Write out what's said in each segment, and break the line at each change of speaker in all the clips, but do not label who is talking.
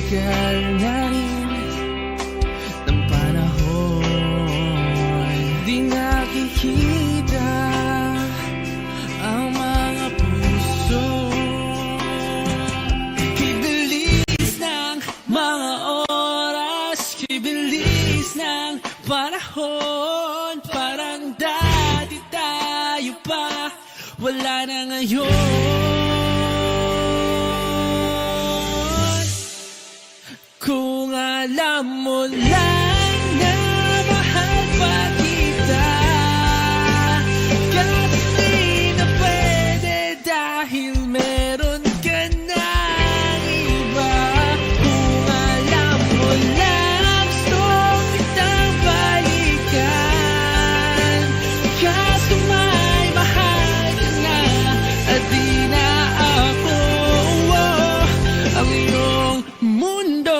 tagal na rin ng panahon, di nakikita ang mga puso. Kibilis ng mga oras, kibilis ng panahon, parang dati tayo pa, wala na ngayon. Kung alam mo lang na mahal pa kita, kahit di na pwede dahil meron ka ng iba. Kung alam mo lang gusto kitang balikan, kaso may mahal ka na at di na ako ang iyong mundo.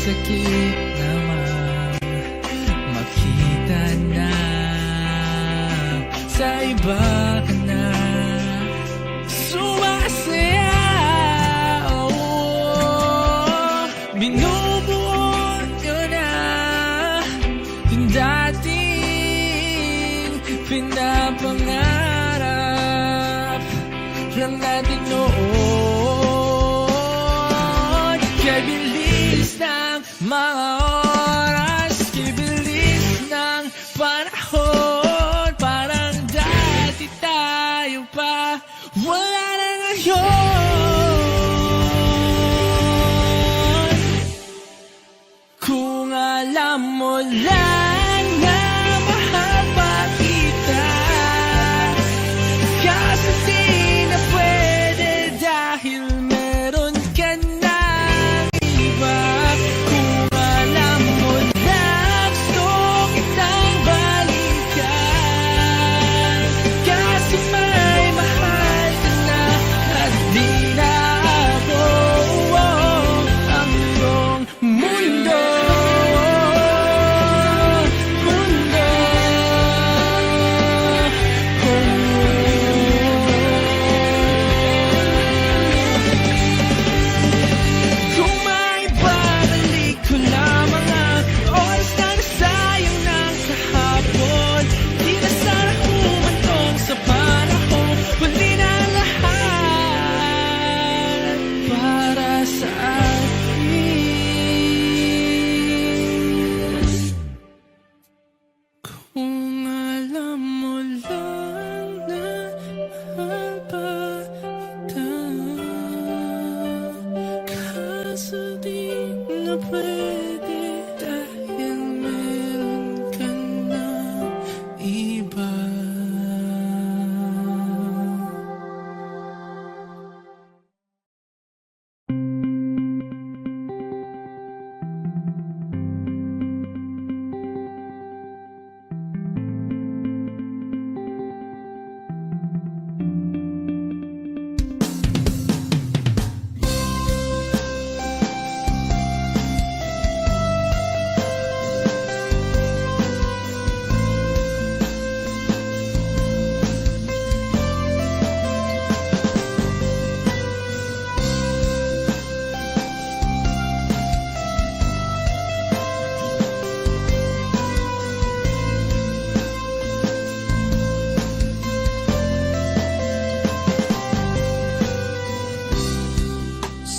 Sakit naman makita na sa iba ka na sumasaya. Binubuo nyo na yung dating pinapangarap lang natin noon. Kaya bilis ng mga oras, kibilis ng panahon, parang dati tayo pa, wala na ngayon. Kung alam mo lang na mahal pa kita, kasi di na pwede dahil meron ka ng iba. Kung alam mo na gusto kitang balikan, kasi may mahal ka na at di na ako ang iyong mundo. Kung may babalik ko lamang ang oras na nasayang ng kahapon, di na sana humantong sa panahon, huli na ang lahat para sa atin. Kung alam mo lang na mahal pa kita, kaso di na pwede dahil meron ka na iba.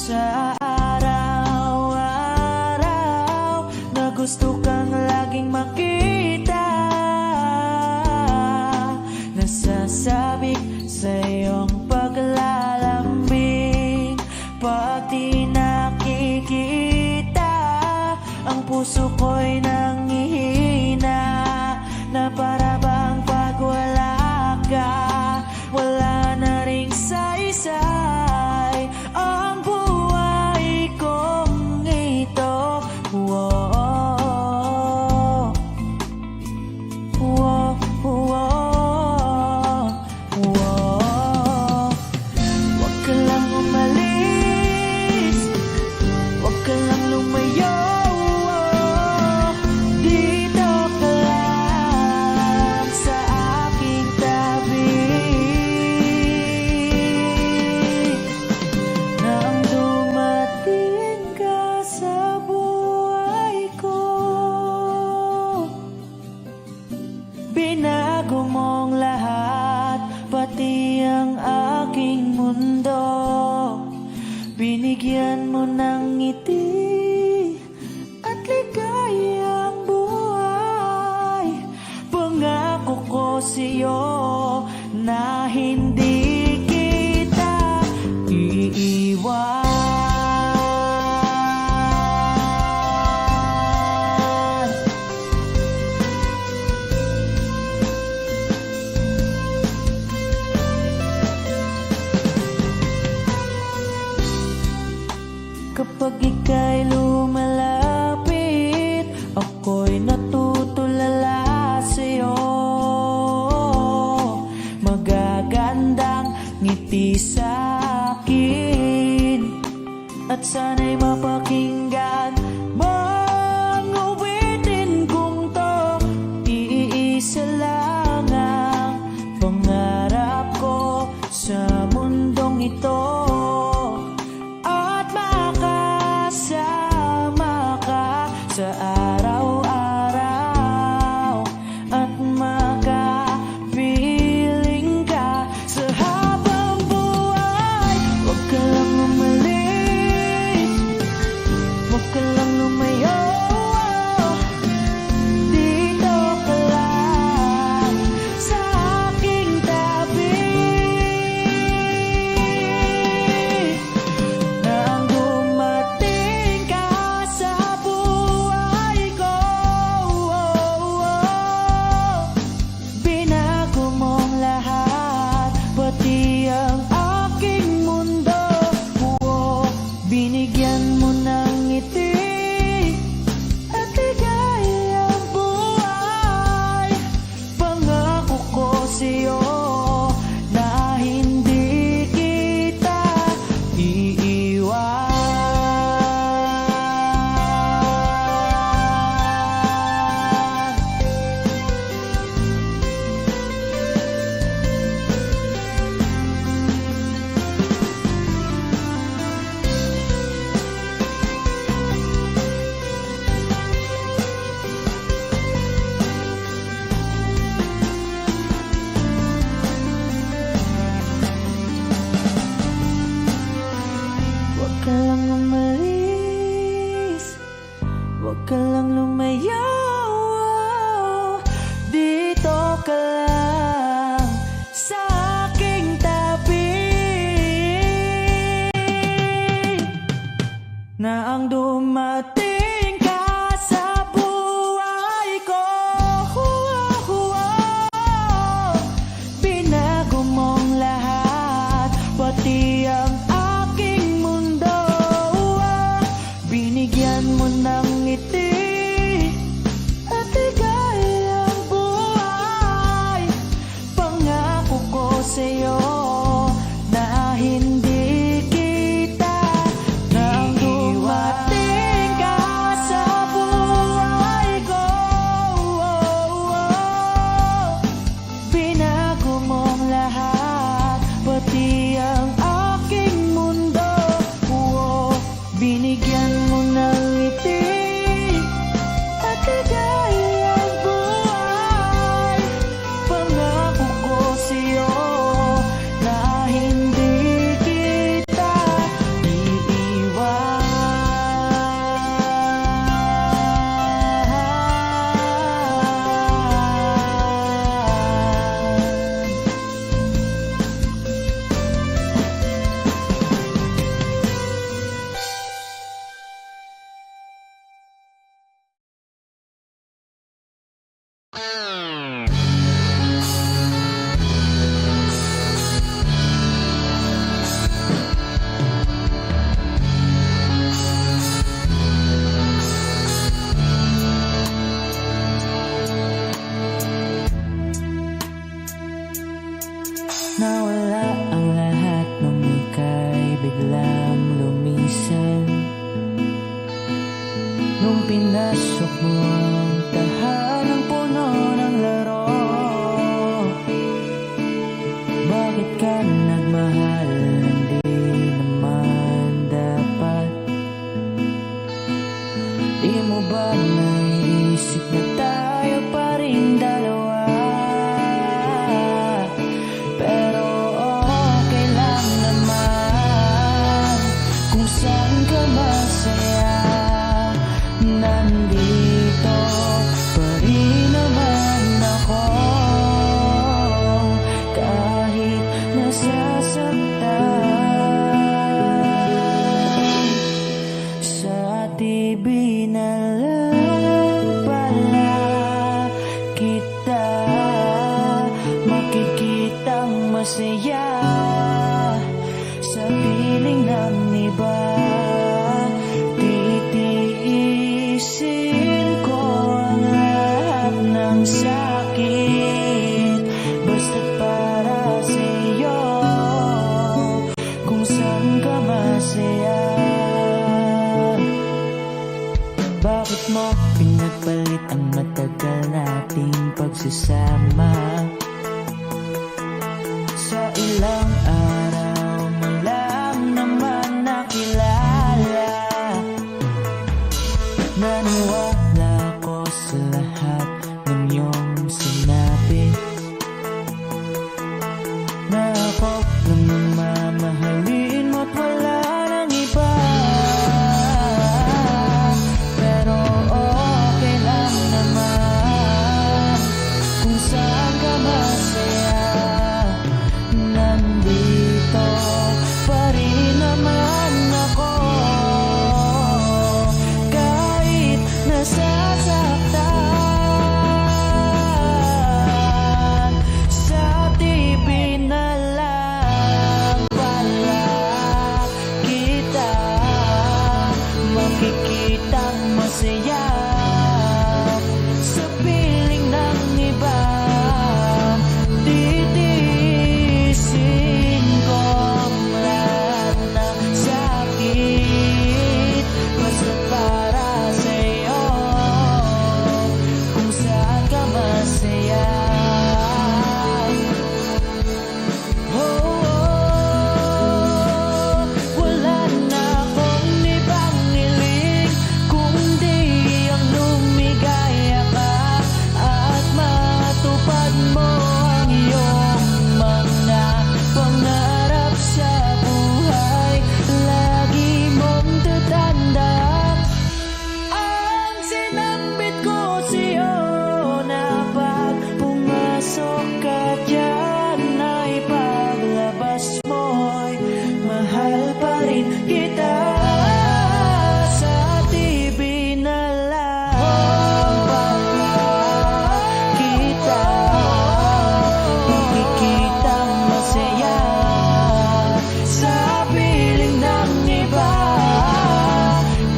Sa araw-araw na gusto kang laging makita, nasasabik sa iyong paglalambing. Pag di nakikita, ang puso ko'y nanghihina, na para bang pag wala ka, wala na ring saysay ang buhay kong ito. Whoa, whoa, whoa, whoa. Wag ka lang umalis, wag ka lang lumayo.
sa'yo na hindi kita iiwan. Kapag ika'y lumalapit, ako'y natutulala sa'yo. Magagandang ngiti sa'kin, at sana'y mapakinggan mang awitin kong to. Iisa lang ang pangarap ko sa mundong ito, sa araw-araw at makapiling ka sa habang buhay. Huwag ka lang umalis, huwag ka lang lumayo, dito ka lang sa aking tabi. Nang dumating ka sa pati ang aking mundo, binigyan mo ng ngiti at ligayang buhay. Pangako ko sa'yo na hindi kita iiwan. Huwag ka lang umalis, huwag ka lang lumayo, dito ka lang sa aking tabi. Na ang dumating ka sa buhay ko, binago mong lahat, pati ang binigyan mo ng ngiti at ligayang buhay. Pangako ko sa'yo na hindi kita nang dumating ka sa buhay ko. Binago mong lahat, pati ang aking mundo. Binigyan mo ng ngiti at ligayang buhay. Pangako ko sa'yo na hindi kita iiwan. Nawala ang lahat nung ika'y biglang lumisan. Nung pinasok mo ang tahanang puno ng laro, bakit ka nagmahal? Hindi naman dapat. Di mo ba naisip na tayo pa rin dalawa? Pero okay lang naman kung saan ka masaya. Nandito pa rin naman ako. binalang pala kita, makikitang masaya sa piling ng iba. Titiisin ko ang lahat ng sakit, basta't para sa'yo, kung saan ka masaya. Bakit mo pinagpalit ang matagal nating pagsasama? Sa ilang araw mo lang naman nakilala. Naniwala ko sa lahat ng iyong sinabi, na ako lang ang mamahalin mo't wala nang iba. Pero okay lang naman kung saan ka masaya. Nandito pa rin naman ako, kahit nasasaktan. Sa TV na lang pala kita, makikitang masaya sa piling ng iba. Titiisin ko ang lahat ng sakit, basta para sa'yo, kung saan ka masaya. Wala na akong ibang hiling kundi ang lumigaya ka at matupad mo ang iyong mga pangarap sa buhay. Lagi mong tatandaan ang sinambit ko sa'yo, na pag pumasok ka dyan ay paglabas mo'y mahal pa rin kita. Sa TV na lang pala kita, makikitang masaya sa piling ng iba.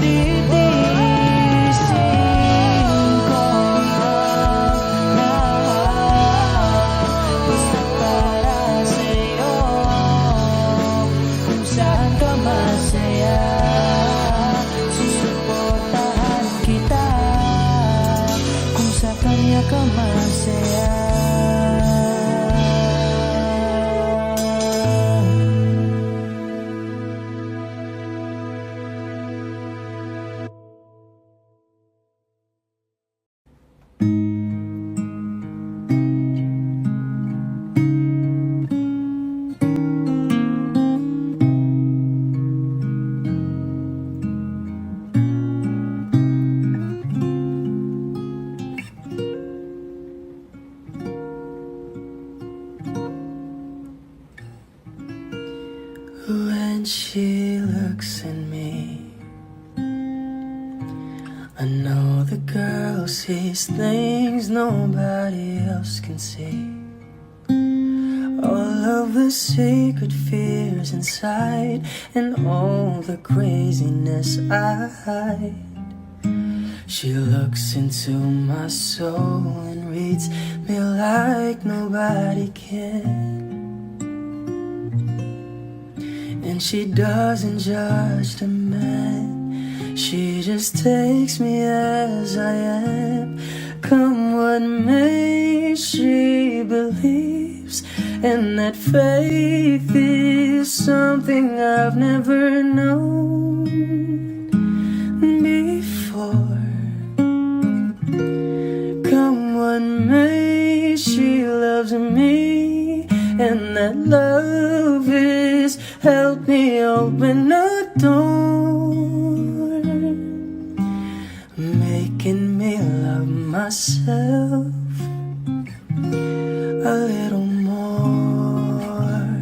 Titiisin ko ang lahat, basta para sa'yo, kung saan ka masaya. Susuportahan kita kung sa kanya ka masaya. When she looks at me, I know the girl sees things nobody else can see. All of the secret fears inside and all the craziness I hide. She looks into my soul and reads me like nobody can. And she doesn't judge the man, she just takes me as I am. Come what may, she believes, and that faith is something I've never known before. Come what may, she loves me, and that love is help me open a door, making me love myself a little more.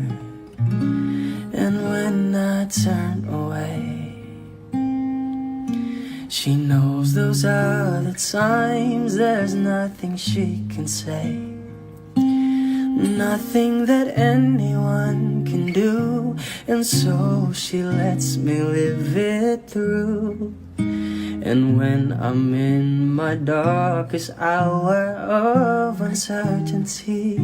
And when I turn away, she knows those are the times there's nothing she can say, nothing that anyone can do, and so she lets me live it through. And when I'm in my darkest hour of uncertainty,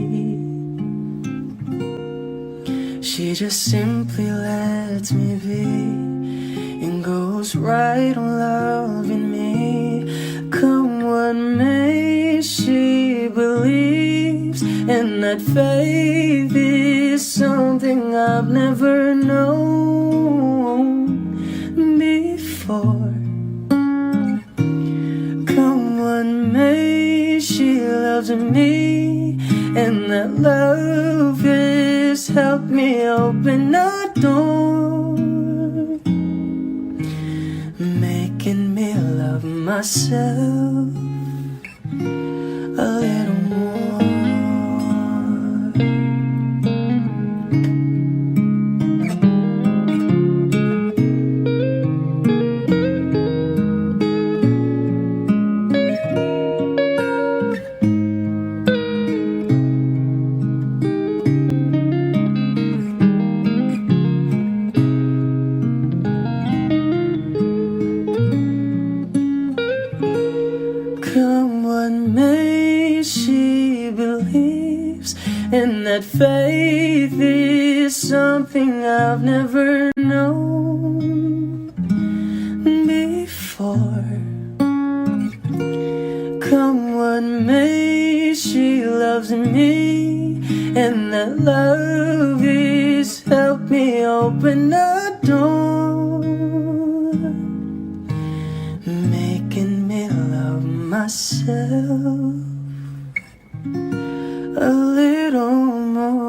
she just simply lets me be and goes right on loving me. Come what may, she believes, and that faith is something I've never known before. Come what may, she loves me, and that love has helped me open a door, making me love myself a little more. Come what may, she believes, and that faith is something I've never known before. Come what may, she loves me, and that love has helped me open a door, making me love myself a little more.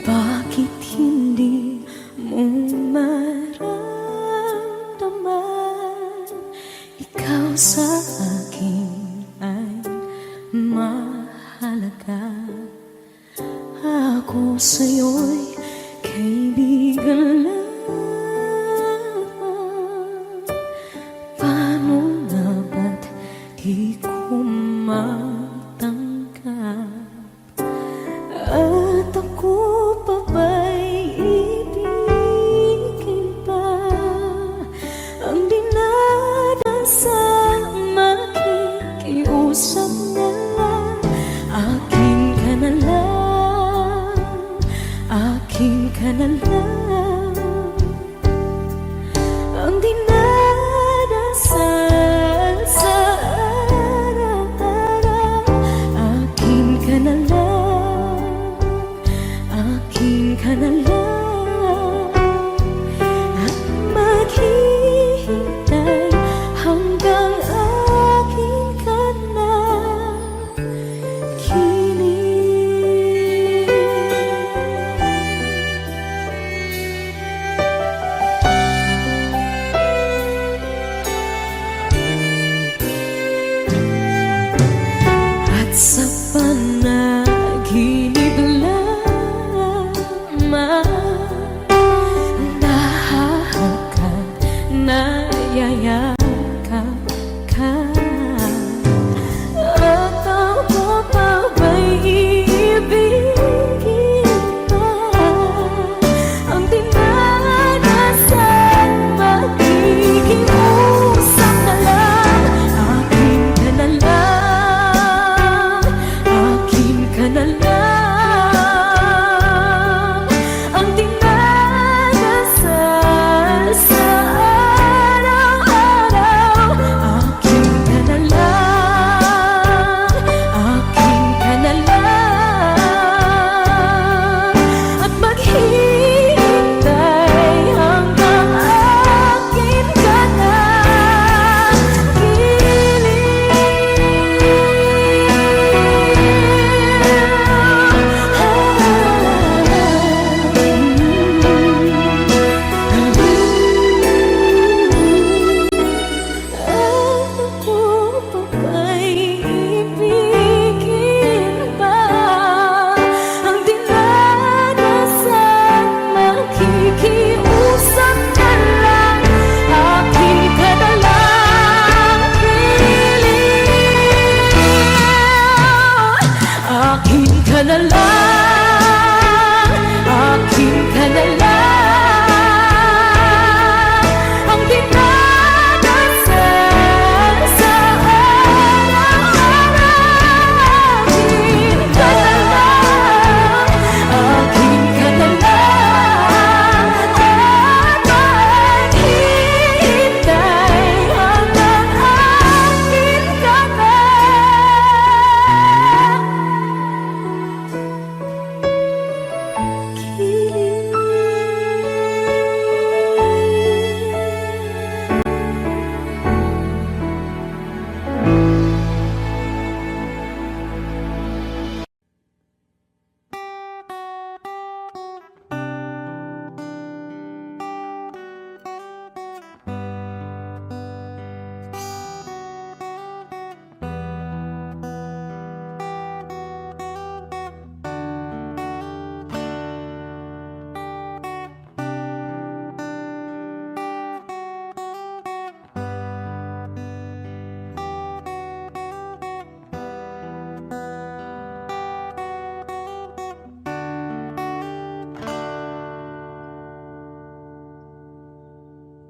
Bakit hindi mo maramdaman? Ikaw sa akin ay mahalaga. Ako sa'yo'y kaibigan lang. Paano nga ba't di ko matanggap? At ako pa ba'y ibigin pa? Ang dinadasang makikiusap na lang. Akin ka na lang, akin ka na lang. Ang dinadasal sa araw-araw. Akin ka na lang, akin ka na lang. At maghihintay hanggang akin ka na kinig. At sa panaginip lamang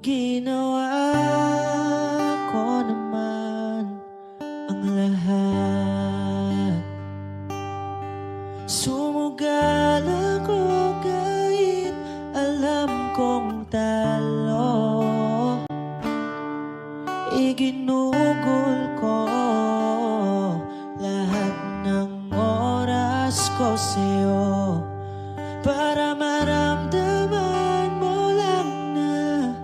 Ginawa ko naman ang lahat. Sumugal ako kahit alam kong talo. Iginugol ko lahat ng oras ko sa'yo para maramdaman mo lang na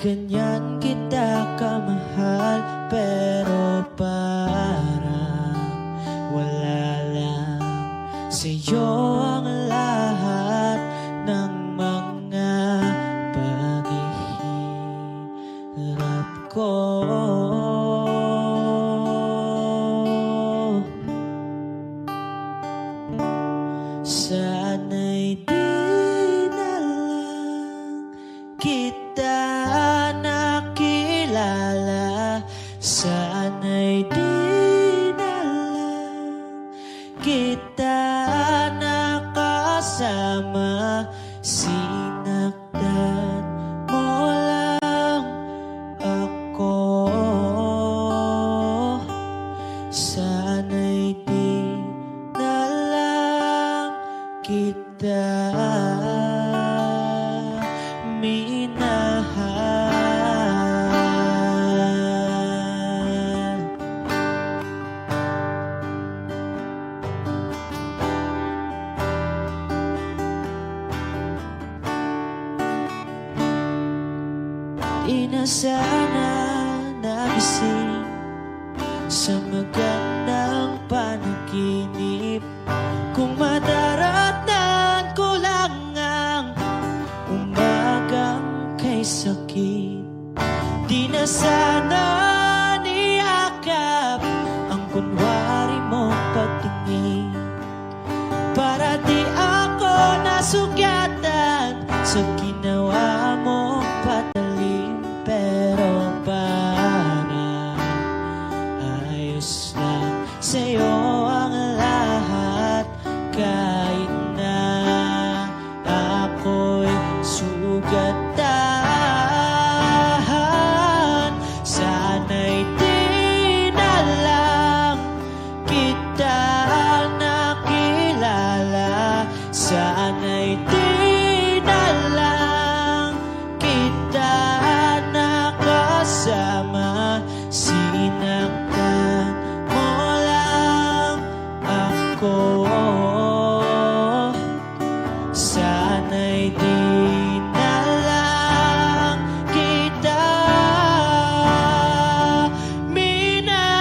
ganyan kita kamahal. Pero parang wala lang sa'yo ang lahat ng mga paghihirap ko. Sana'y di na lang kita nakilala. Sana'y di na lang kita nakasama. Sinaktan mo lang ako. Sana'y di na lang kita minahal. Di na sana nagising sa magandang panaginip kung madaratnan ko lang ang umagang kay sakit. Di na sana niyakap ang kunwari mong pagtingin para di ako nasugatan sa ginawa mong patalim. Pero para ayos lang sa'yo ang lahat kahit na ako'y sugatan. Sana'y di na lang kita nakilala. Sana'y di na lang kita nakasama. Sinaktan mo lang ako. Sana'y di na lang kita minahal.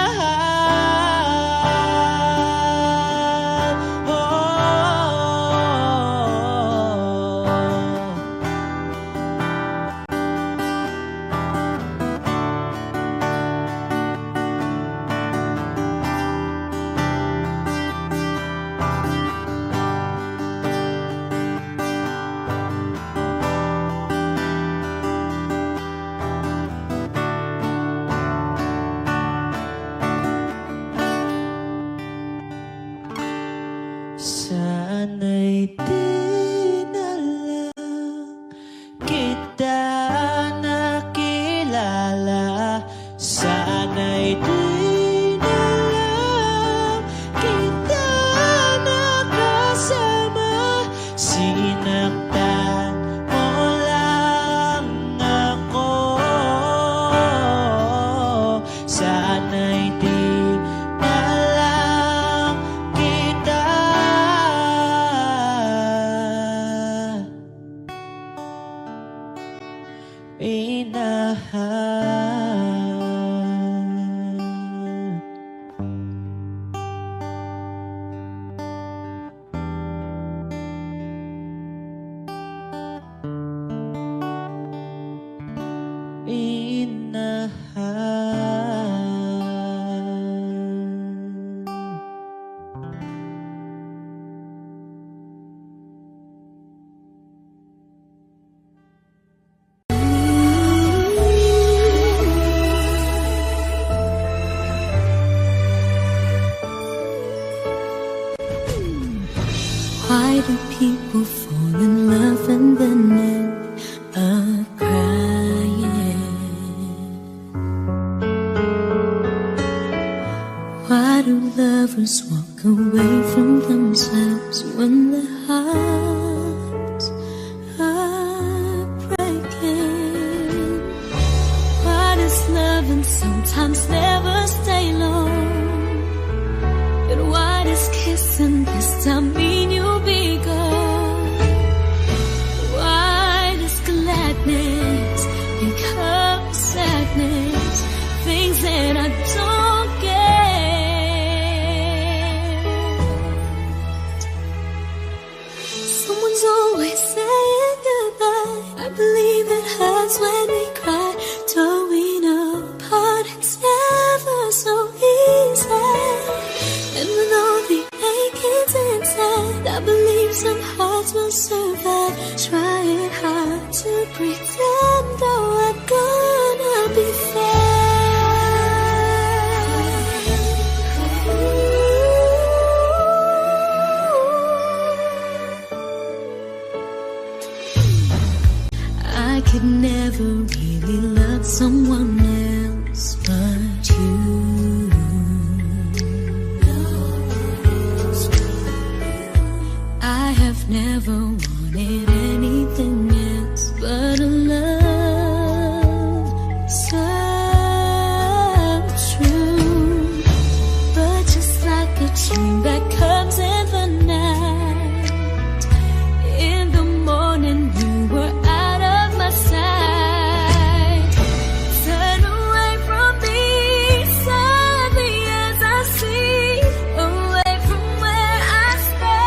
Sana'y di na lang kita nakilala. Sana'y di na lang kita nakasama. Sinaktan mo lang ako. Sana'y di na lang kita minahal. Minahal.
Why do people fall in love and then end up crying? away from themselves when their hearts are breaking. What is love and sometimes never stay long? But what is kissing this time mean you'll be gone? Why does gladness become sadness? Things that I don't get. Someone's always saying goodbye. I believe it hurts when we cry. Don't we know part it's never so easy? And with all the achings inside, I believe some hearts will survive. Trying hard to pretend that we're gonna be fair. I could never really love someone else but you. I have never wanted anything else but a love so true. But just like a dream that comes in the night, in the morning you were out of my sight. Turn away from me, sadly as I see, away from where I stand.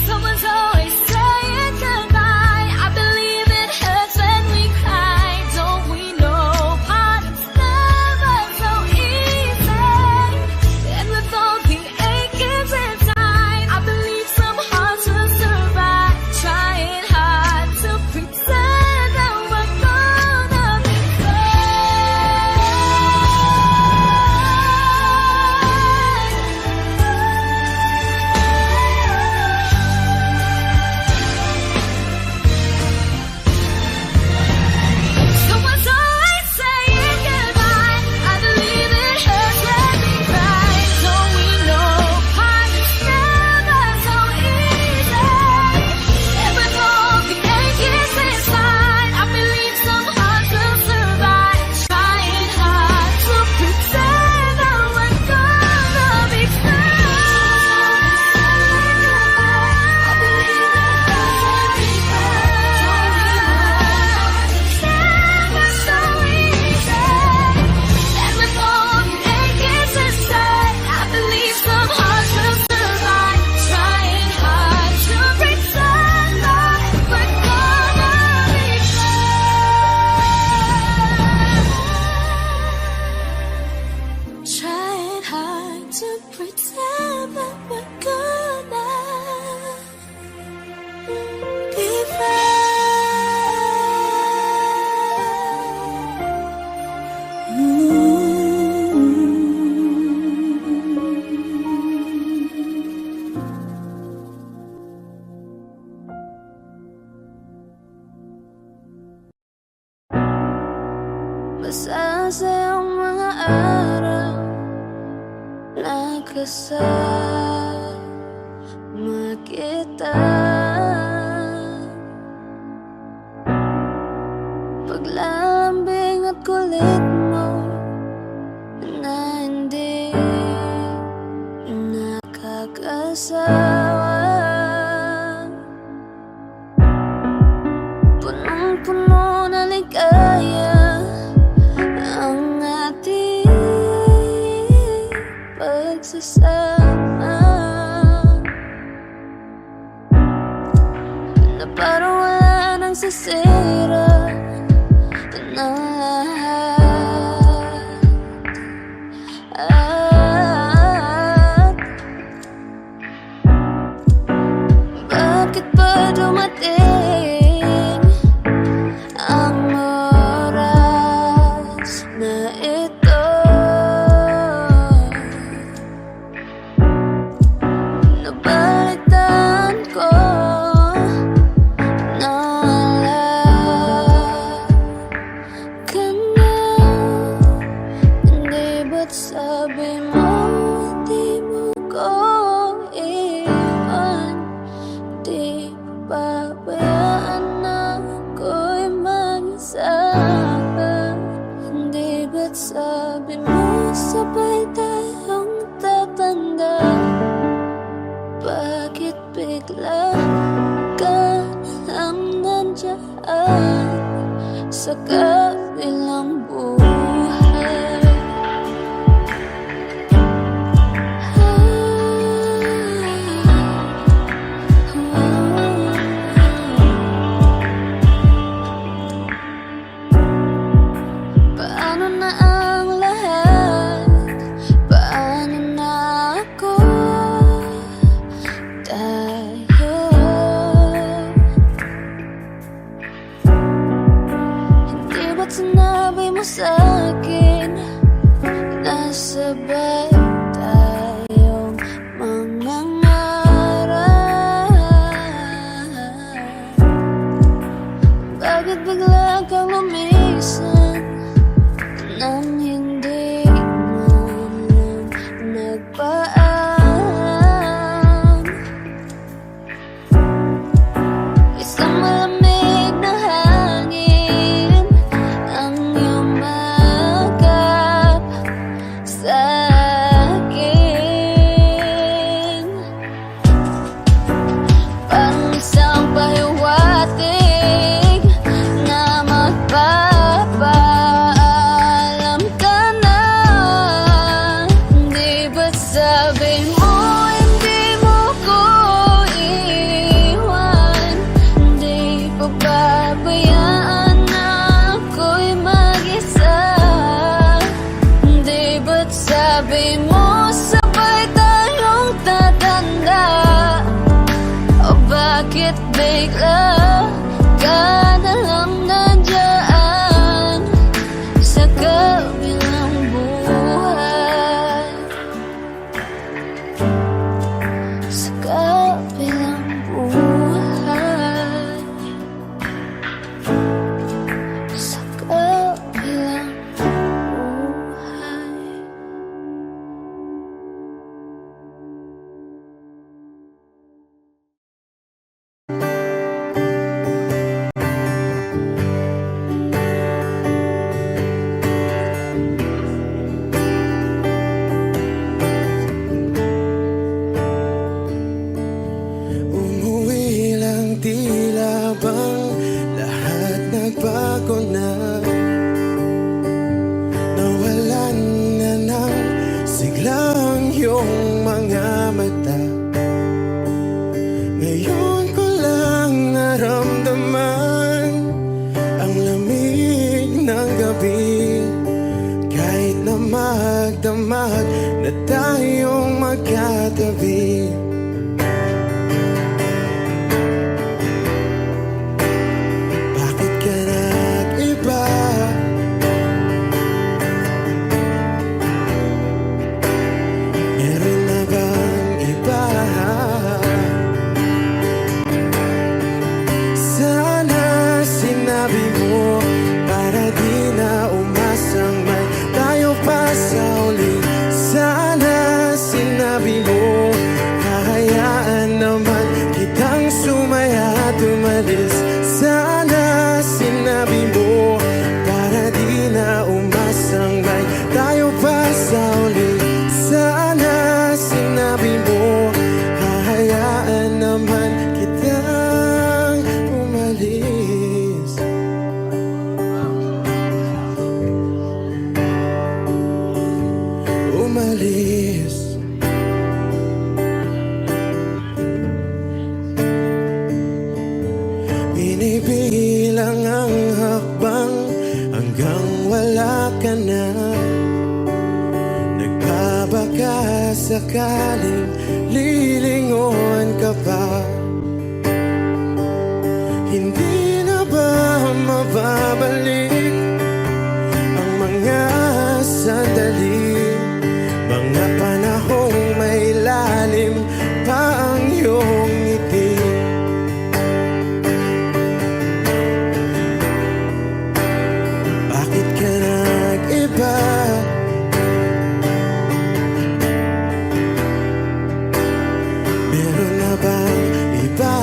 Someone's always saying goodbye. I believe it hurts when we cry. Don't we know part it's never so easy? And with all the achings inside, I believe some hearts will survive. Trying hard to pretend that we're gonna be Someone's always saying goodbye. I believe it hurts when we cry. Don't we know part it's never so easy? And with all the achings inside, I believe some hearts will survive. Trying hard to pretend that we're gonna be I believe it hurts when we never so easy. And with all the achings inside, I believe some hearts will survive. Trying hard to pretend that we're gonna be Trying hard to pretend that we're gonna be Masasayang mga araw na kasama kita. Paglalambing at kulit mo na hindi nakakasawa. Punong-puno na ligaya ang ating pagsasama, na parang wala nang sisira ng lahat. At bakit ba dumating ang oras na ito? Nabalitaan ko na wala ka na. sa kabilang buhay. Paano na ang lahat? Paano na ako? Tayo hindi ba't sinabi mo sa'kin nasabay tayong mangangarap? Bakit bigla kang lumisan nang hindi man lang nagpaalam? Isang malamig na hangin ang iyong magap sa'kin. Parang isang pahiwatig na magpapaalam ka na. Di ba't sabi mo hindi mo ko iwan? Di pa babayaan na ako'y mag-isa? Di ba't sabi mo sabay tayong tatanda? O bakit bigla ka na lang nandiyan sa kabilang buhay? Sa kabilang buhay. Sa kabilang buhay.
Umuwi lang, tila bang lahat nagbago na. Nawalan na ng siglang iyong mga mata. Ngayon ko lang naramdaman ang lamig ng gabi. Kahit na magdamag na tayong magkatabi. Bakit ka nag-iba? Meron na bang iba? Sana sinabi mo para di na umasang may tayo pa sa uli. Sana sinabi mo kahayaan naman kitang sumaya at umalis. Sana sinabi mo para di na umasang may tayo pa sa uli. Sana sinabi mo hahayaan naman kitang umalis. Umalis. Binibilang ang hakbang hanggang wala ka na. Nagbabaka sakaling lilingon ka pa. Hindi na ba mababalik ang mga sandali, mga panahong may lalim pa ang iyong ngiti? Bakit ka nag-iba? Meron na bang iba?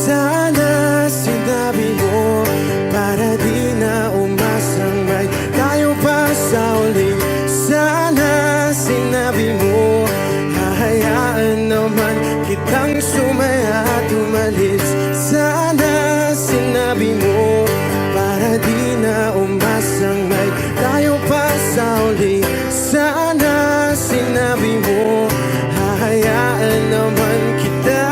Sana sinabi mo para di na umasang may tayo pa sa uli. Sana sinabi mo hahayaan naman kitang sumaya at umalis. Sana muli. Sana sinabi mo, hahayaan naman kita.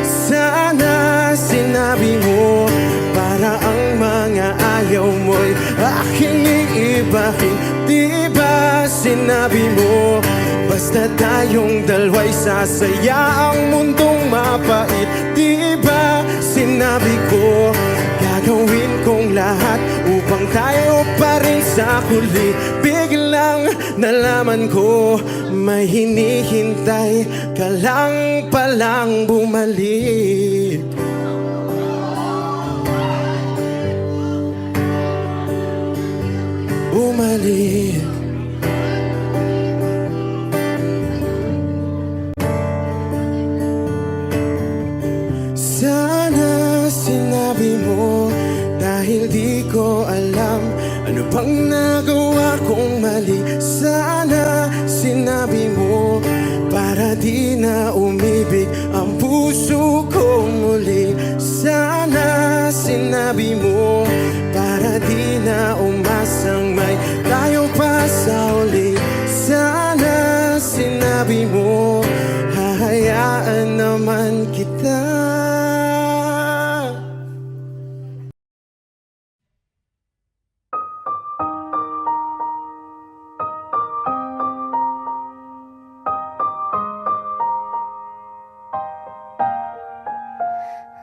Sana sinabi mo, para ang mga ayaw mo'y aking iibahin. Di ba sinabi mo, basta tayong dalawa'y sasaya ang mundong mapait. Di ba sinabi ko, gagawin kong lahat upang tayo pa rin sa huli. Biglang nalaman ko, may hinihintay ka lang palang bumalik. Bumalik. Sana sinabi mo, dahil di ko alam ano bang nagawa kong mali. Sana sinabi mo, para di na umibig ang puso ko muli. Sana sinabi mo, para di na umasang may tayo pa sa uli. Sana sinabi mo, hahayaan naman kita.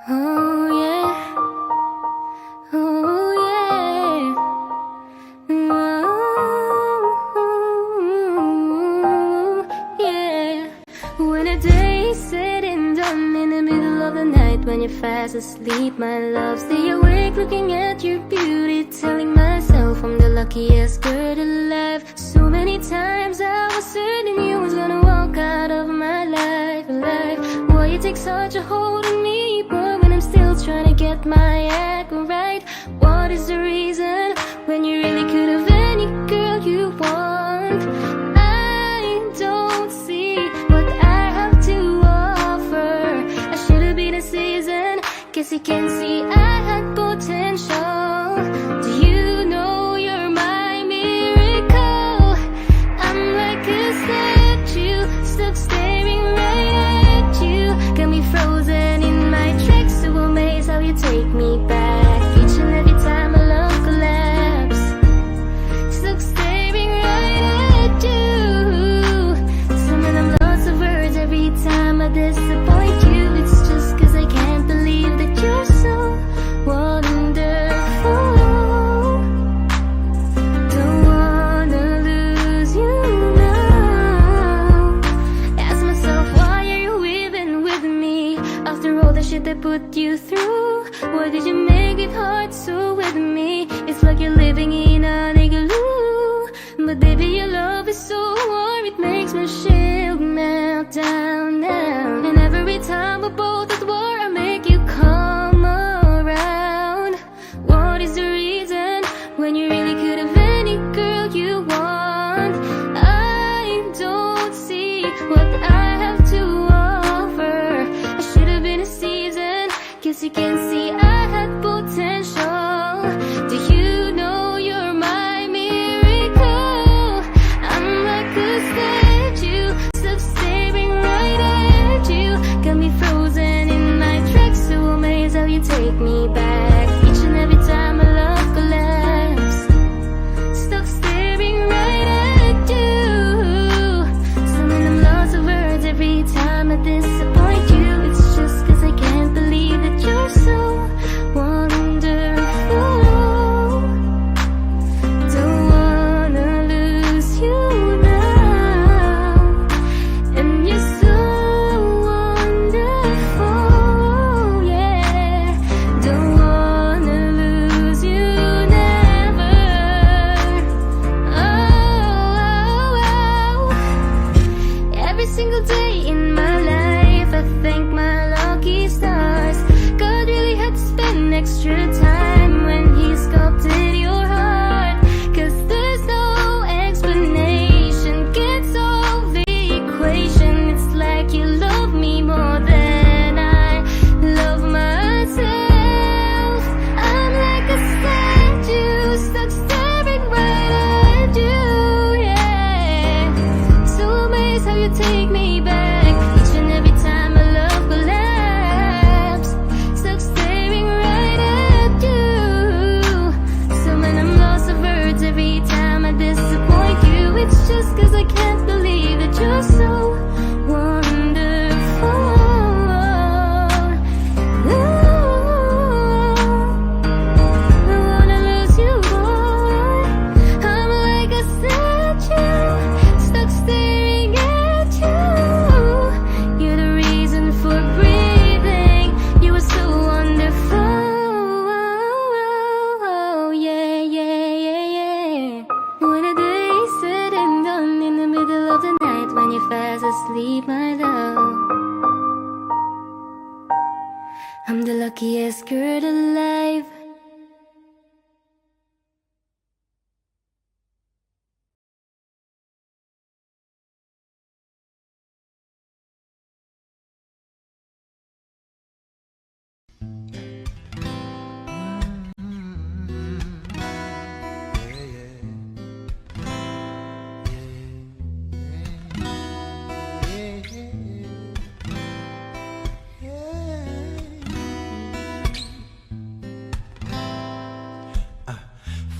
Oh yeah, oh yeah, oh yeah. When a day is said and done in the middle of the night, when you're fast asleep, my love, stay awake looking at your beauty, telling myself I'm the luckiest girl alive. So many times I was certain you was gonna walk out of my life, alive. Why you take such a hold on me, boy, when I'm still trying to get my act right? What is the reason when you really could have any girl you want? I don't see what I have to offer. I should have been a season, guess you can see I had potential. Do you know you're my miracle? I'm like a statue, stuck staring right at you. Got me frozen in my tracks, so amazed how you take me back. Each and every time my love collapse, stuck staring right at you. Swimming them lots of words every time I disappoint you. It's just cause I can't believe that you're so wonderful. Don't wanna lose you now. Ask myself, why are you even with me? After all the shit I put you through, why did you make it hard so with me? It's like you're living in an igloo. But baby, your love is so warm, it makes my shield melt down now. And every time we're both at war, I make you come around. What is the reason when you really could have any girl you want? I don't see what I have to offer. I should have been a season, guess you can see I had potential. Do you know you're my miracle? I'm like a statue, stuck staring right at you. Got me frozen in my tracks, so amazed how you take me back. Each and every time my love collapse, stuck staring right at you. Swimming them lots of words every time I disappoint you. It's just cause I can't believe that you're so wonderful. Don't wanna lose you now. And you're so wonderful, yeah. Don't wanna lose you never. Oh. Every single day in my life, I thank my lucky stars. God really had to spend extra time when he sculpted your heart. Cause there's no explanation, can't solve the equation. It's like you love me more than I love myself. I'm like a statue, stuck staring right Scared alive.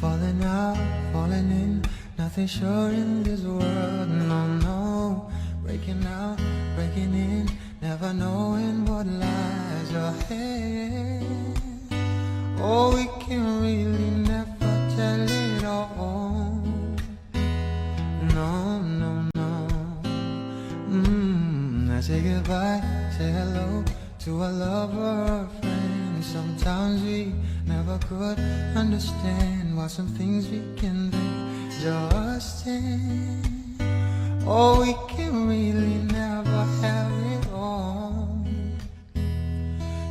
Falling out, falling in, nothing sure in this world, no, no. Breaking out, breaking in, never knowing what lies ahead. Oh, we can really never tell it all. No, no, no. I say goodbye, say hello to a lover or a friend. Sometimes we never could understand why some things we can just end. Oh, we can really never have it all.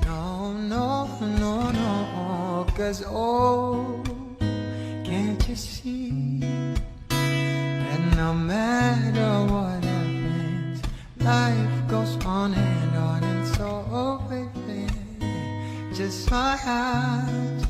No, no, no, no. 'Cause oh, can't you see that no matter what happens, life goes on, and so oh, baby, just smile, just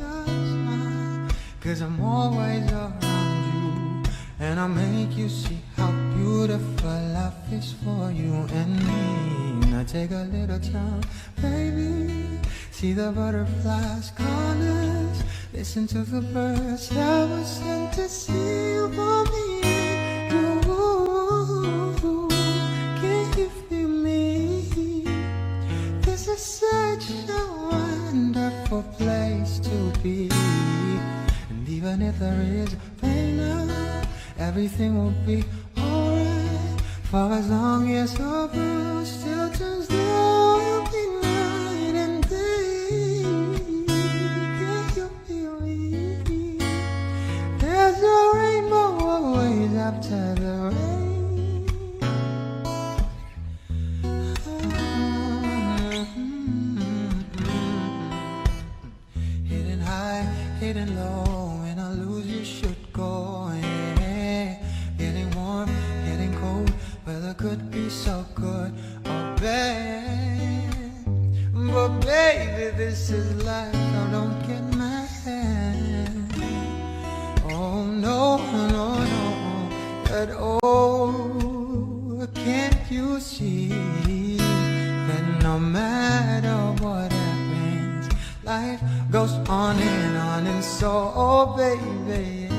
smile. 'Cause I'm always around you, and I'll make you see how beautiful life is for you and me. Now take a little time, baby, see the butterflies, colors, listen to the birds that were sent to sing for me. You, can you feel me? This is such a wonderful place to be. And even if there is pain now, everything will be alright. For as long as our world still turns, there will be night and day. Can you feel me? There's a rainbow always after the rain. Hidden high, hidden low, when I lose you should go, yeah. Getting warm, getting cold, weather could be so good or bad. But baby, this is life, so don't get mad. Oh no, no, no, but oh, can't you see that no matter what happens, life goes on, and so oh baby,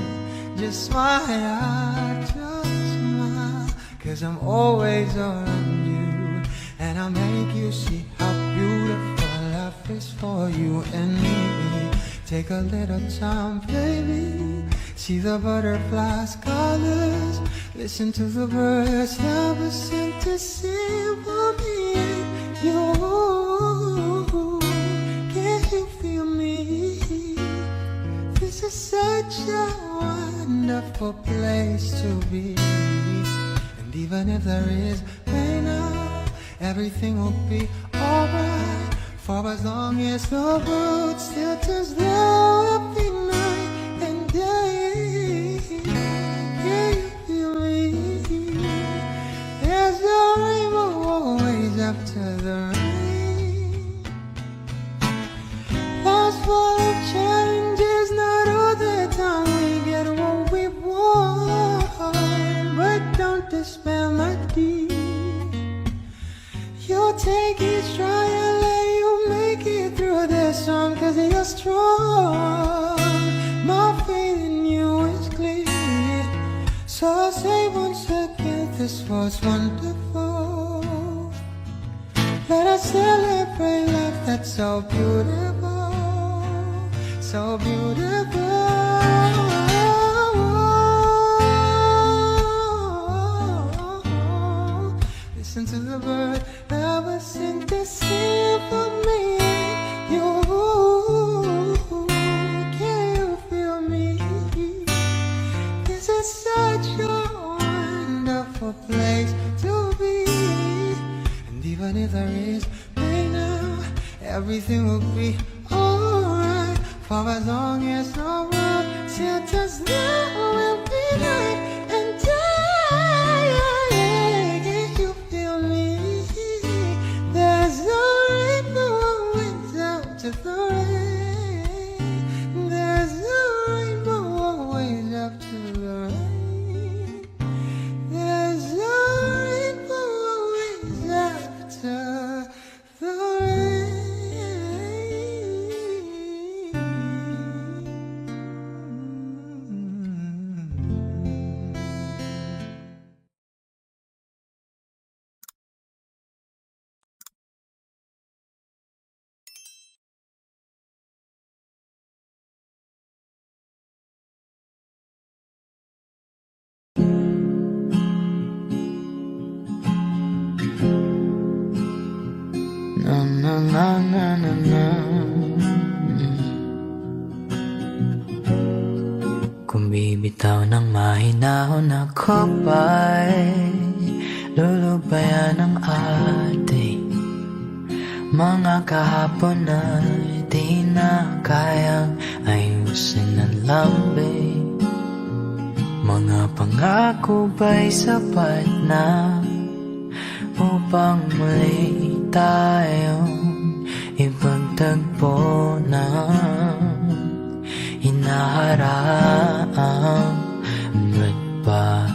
just smile, just smile. 'Cause I'm always around you, and I'll make you see how beautiful life is for you and me. Take a little time, baby, see the butterflies, colors, listen to the birds that were sent to sing for me. You, can you feel me? This is such a wonderful place to be. And even if there is pain now, everything will be alright. For as long as the road still turns, there will be night and day. Can you feel me? There's a rainbow always after the rain. Life's full of challenges, not all the time we get what we want. But don't despair, my dear. You'll take each trial and you'll make it through this song, 'cause you're strong. My faith in you is clear. So I'll say once again, this was wonderful. Let us celebrate life that's so beautiful, so beautiful. Listen to the bird that was sent to sing for me. You, can you feel me? This is such a wonderful place to be. And even if there is pain now, everything will be alright.
For as long as the world still does not will be night and day. Can you feel me? There's no rainbow without the rain. There's no rainbow always after the rain. There's no rainbow always after the rain.
Na na na na na na. Kung bibitaw ng mahinahon ako ba'y lulubayan ng ating mga kahapon na di na kayang ayusin ng lambing. Mga pangako ba'y sapat na upang muli tayong ipagtagpo ng hinaharap? Ba't ba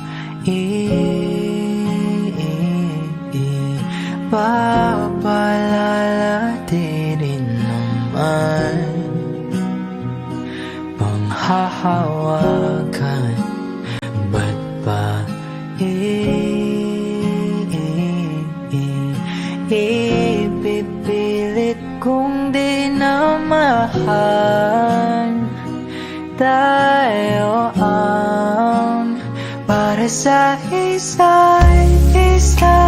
papalalatin naman panghahawakan? Ba't ba ipipilit kong di na mahal? Tayo ang para sa isa't isa.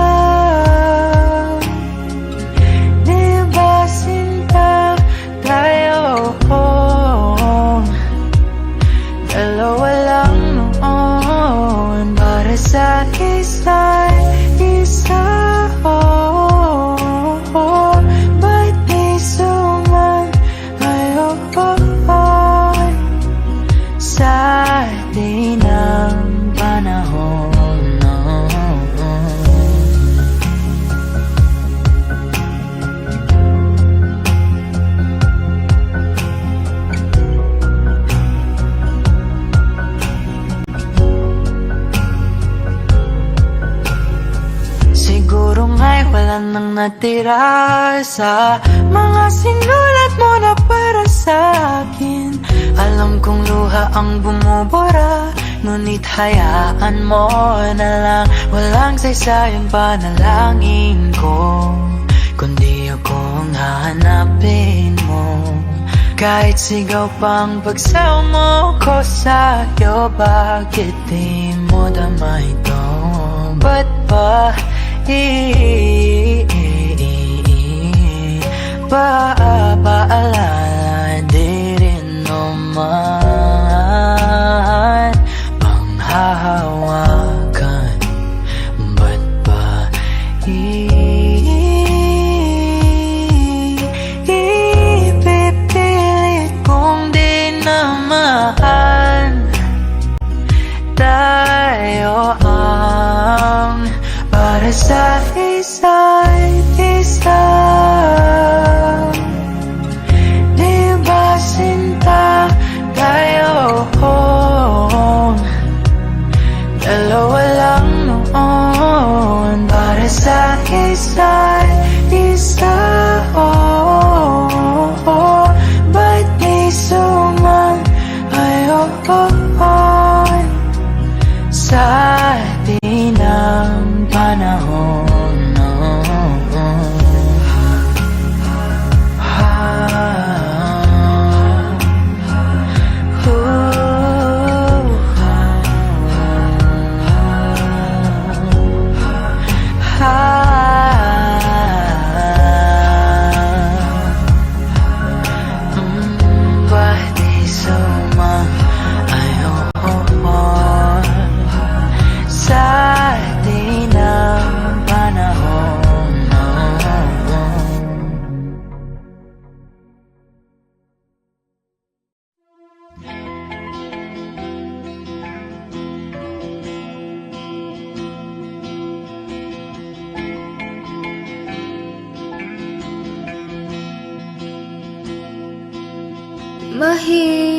Di ba sinta tayo? Dalawa lang noon para sa isa't isa. Ba't di suman ngayon sa di ng panahon? Siguro nga'y wala nang natira sa mga sinulat mo na para sa akin. Alam kong luha ang bumubura, ngunit hayaan mo na lang. Walang saysayang panalangin ko, kundi ako ang hahanapin mo. Kahit sigaw pang pagsaw mo ko sa'yo, bakit di mo dama ito? Ba't ba paalala di rin naman panghahawakan? Ba't ba ipipilit kong di na mahal? Tayo ang para sa isa't isa. Di ba sinta tayo? Dalawa lang noon para sa isa't isa. Ba't di suman ngayon sa di ng panahon? Sa di ng panahon.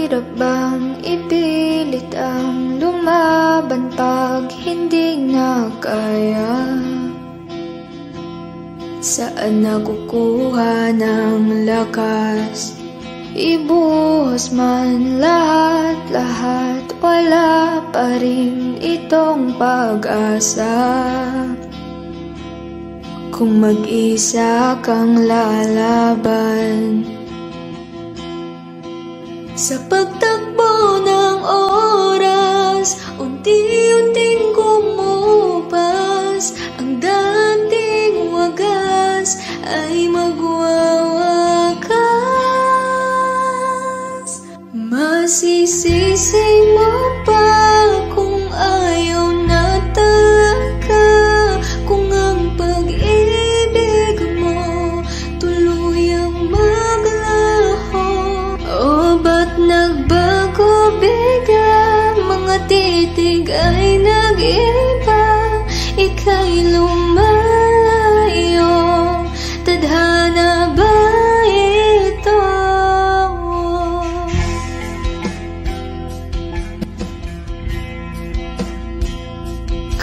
Mahirap bang ipilit ang lumaban pag hindi na kaya? Saan nakukuha ng lakas? Ibuhos man lahat-lahat, wala pa rin itong pag-asa. Kung mag-isa kang lalaban, sa pagtakbo ng oras, unti-unting kumupas, ang dating wagas ay magwawakas. Masisisi mo pa kung ayaw na talaga, kung ang pag-ibig mo tuluyang maglaho? O ba't nagbago bigla? Mga titig ay nag-iba, ika'y lumalayo. Tadhana ba ito?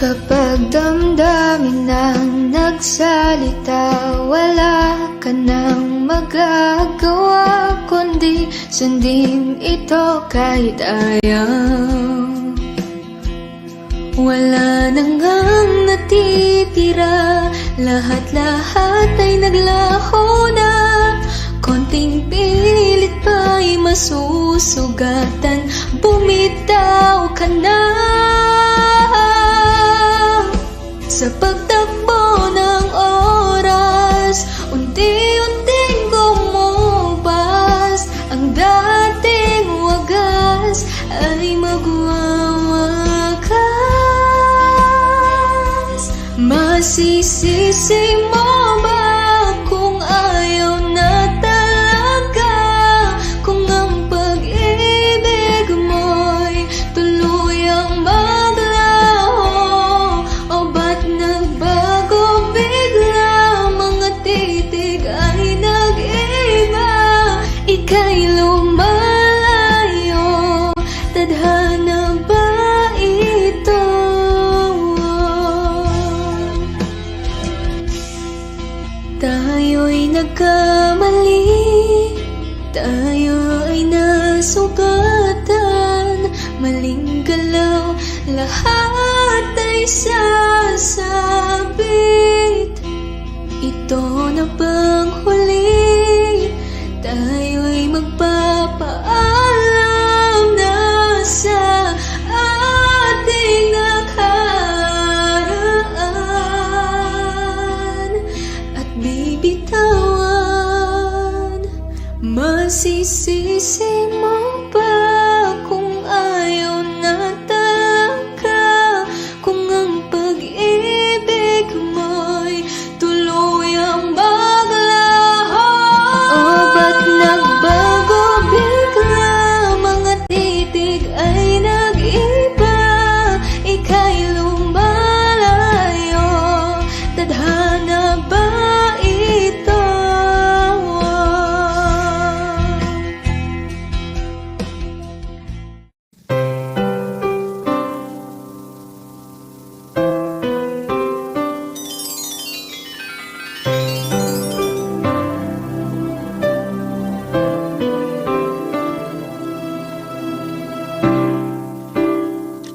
Kapag damdamin nang nagsalita, wala ka nang magagawa kundi sundin ito kahit ayaw. Wala na ngang natitira, lahat-lahat ay naglaho na. Konting pilit pa'y masusugatan, bumitaw ka na. Sa pagtakbo ng oras, unti-unting kumupas, ang dating wagas ay magwawakas. Masisisi mo ba kung ayaw na talaga, kung ang pag-ibig mo'y tuluyang maglaho? O ba't nagbago bigla? Mga titig ay nag-iba, ika'y lumalayo. Tadhana ba ito? Tayo'y nagkamali, tayo ay nasugatan, maling galaw, lahat ay sasabit. Ito na bang huli? Tayo'y magpapaalam na sa ating nakaraan at bibitawan. Masisisi mo ba kung ayaw na talaga, kung ang pag-ibig mo'y tuluyang maglaho? O ba't nagbago bigla? Mga titig ay nag-iba, ika'y lumalayo. Tadhana ba ito?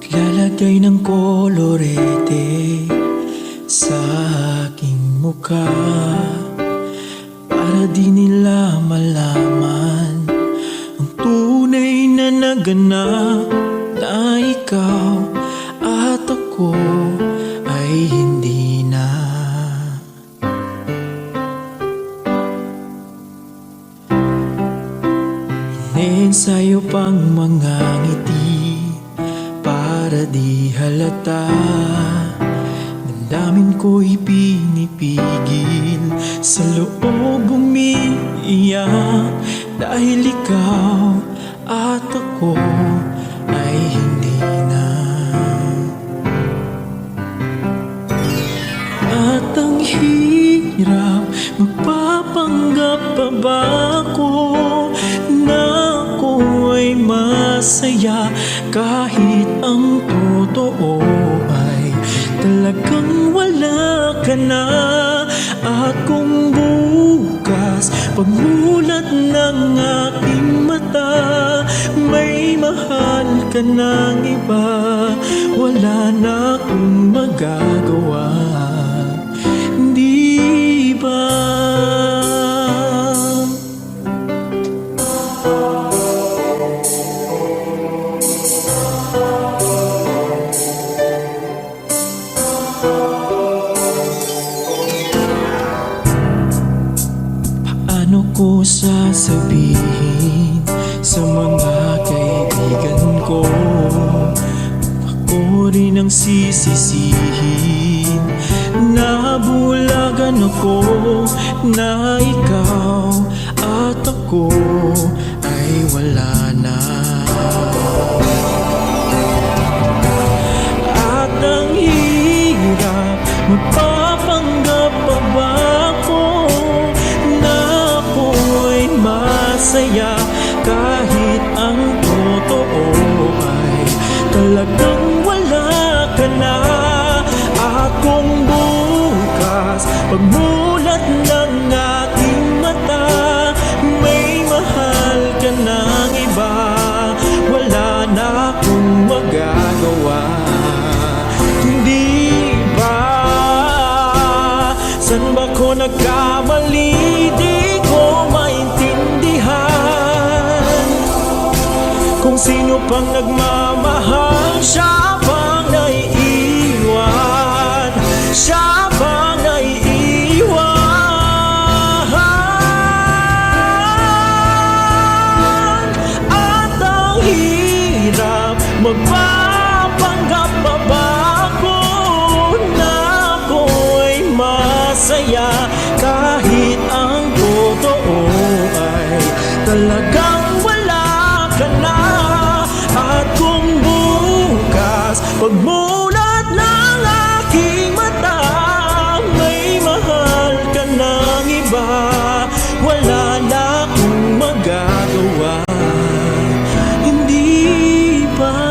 Lalagay ng kolorete sa aking mukha, para di nila malaman ang tunay na naganap, na ikaw at ako ay hindi na. Inensayo pang mga ngiti para di halata, damdamin ko'y pinipigil, sa loob umiiyak, dahil ikaw at ako ay hindi na. At ang hirap, magpapanggap pa ba ako na ako ay
masaya kahit ang totoo ay talagang wala ka na. At kung bukas pagmulat ng aking mata may mahal ka ng iba, wala na akong magagawa, di ba? Paano ko sasabihin sa mga kaibigan ko? Ako rin ang sisisihin. Nabulagan ako na ikaw at ako ay wala na. At ang hirap, magpapanggap pa ba ako na ako'y masaya kahit ang totoo ay talagang wala ka na. At kung bukas pagmulat ng aking mata may mahal ka ng iba, wala na akong magagawa, hindi ba? San ba ko nagkamali? Di ko maintindihan. Kung sino pang nagmamahal, siya pang naiiwan, siya pang naiiwan. At ang hirap, magpapanggap pa ba ako na ako'y masaya kahit ang totoo ay talagang wala ka na. At kung bukas pagmulat ng aking mata may mahal ka ng iba, wala na akong magagawa, hindi ba?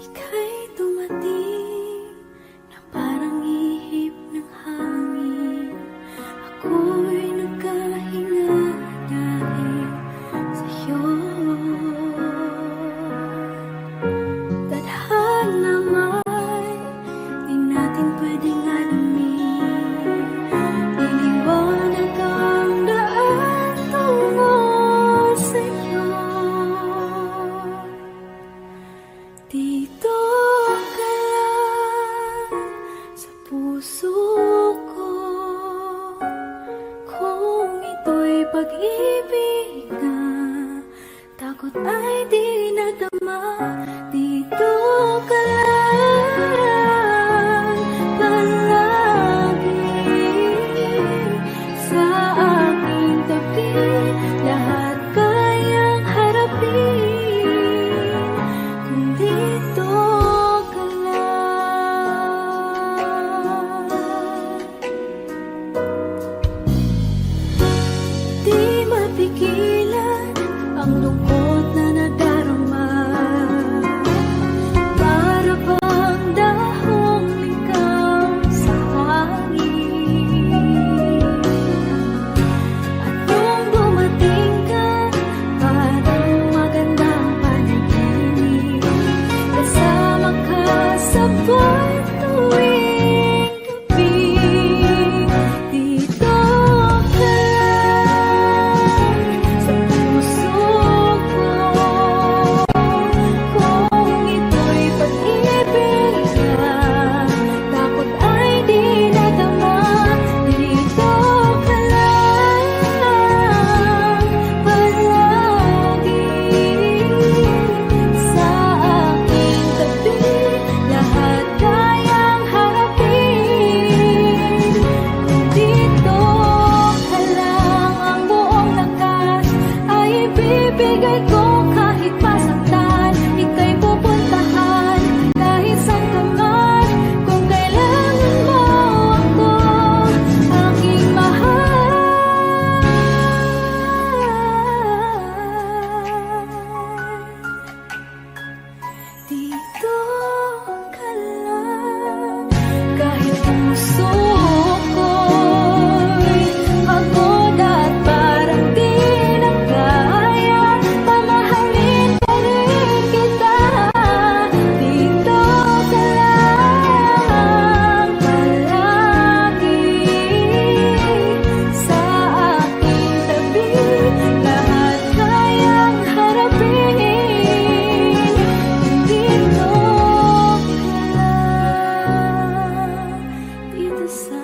Ika'y dumating na parang ihip ng hangin. Ako'y nagkahinga dahil sa'yo. Tadhana man, di natin pwedeng alamin. Iniwanag ang daan tungo sa'yo. Dito ka lang sa puso ko, kung ito'y pag-ibig na takot ay di nadama. Dito ka lang palagi sa aking tabi, lahat kayang harapin kung dito ka lang. Di mapigilan ang lungkot na nadarama, para bang dahong ikaw sa hangin. At nung dumating ka, parang magandang panaginip, kasama ka sa buwan tuwing gabi. Dito ka lang sa puso ko, ko kahit masaktan, ika'y pupuntahan kahit saan ka man. Kung kailangan mo ako, aking mahal. Dito ka lang, kahit puso ko'y pagod at parang di na kaya, pamahalin pa rin kita. Dito ka lang palagi, sa aking tabi, lahat kayang harapin. Dito ka lang, dito sa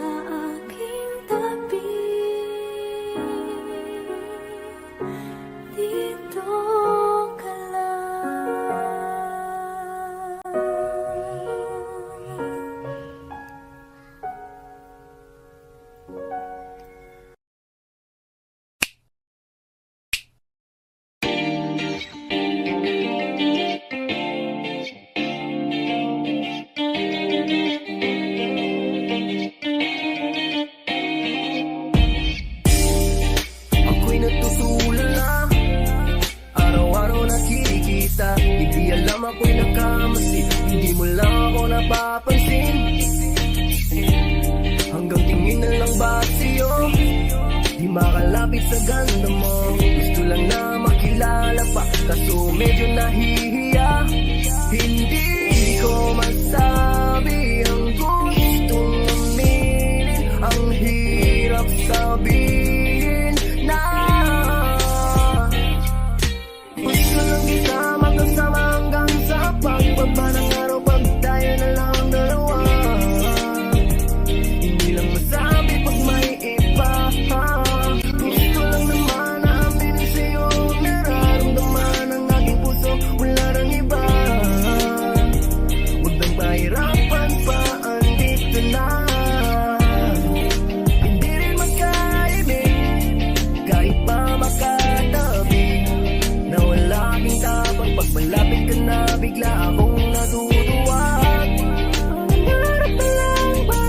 aking tabi. Dito ka
Ako'y natutulala, araw-araw nakikita. Hindi alam ako'y nakamasid, hindi mo lang ako napapansin. Hanggang tingin na lang ba sa'yo, di makalapit sa ganda mo. Gusto lang na makilala pa, kaso medyo nahihiya. Hindi ko masabi ang gustong aminin, ang hirap sabihin na gusto lang kita magkasama hanggang sa pagbaba ng araw, pag tayo na lang ang dalawa. Hindi lang masabi pag may iba. Gusto lang naman na aminin sa'yo ang nararamdaman ng aking puso, wala nang iba. Huwag nang pahirapan pa, andito na. Hindi rin magkaibig, kahit pa makatabi. Nawala aking tapang pag malapit ka na, bigla akong natutuwa. Nangarap na lang ba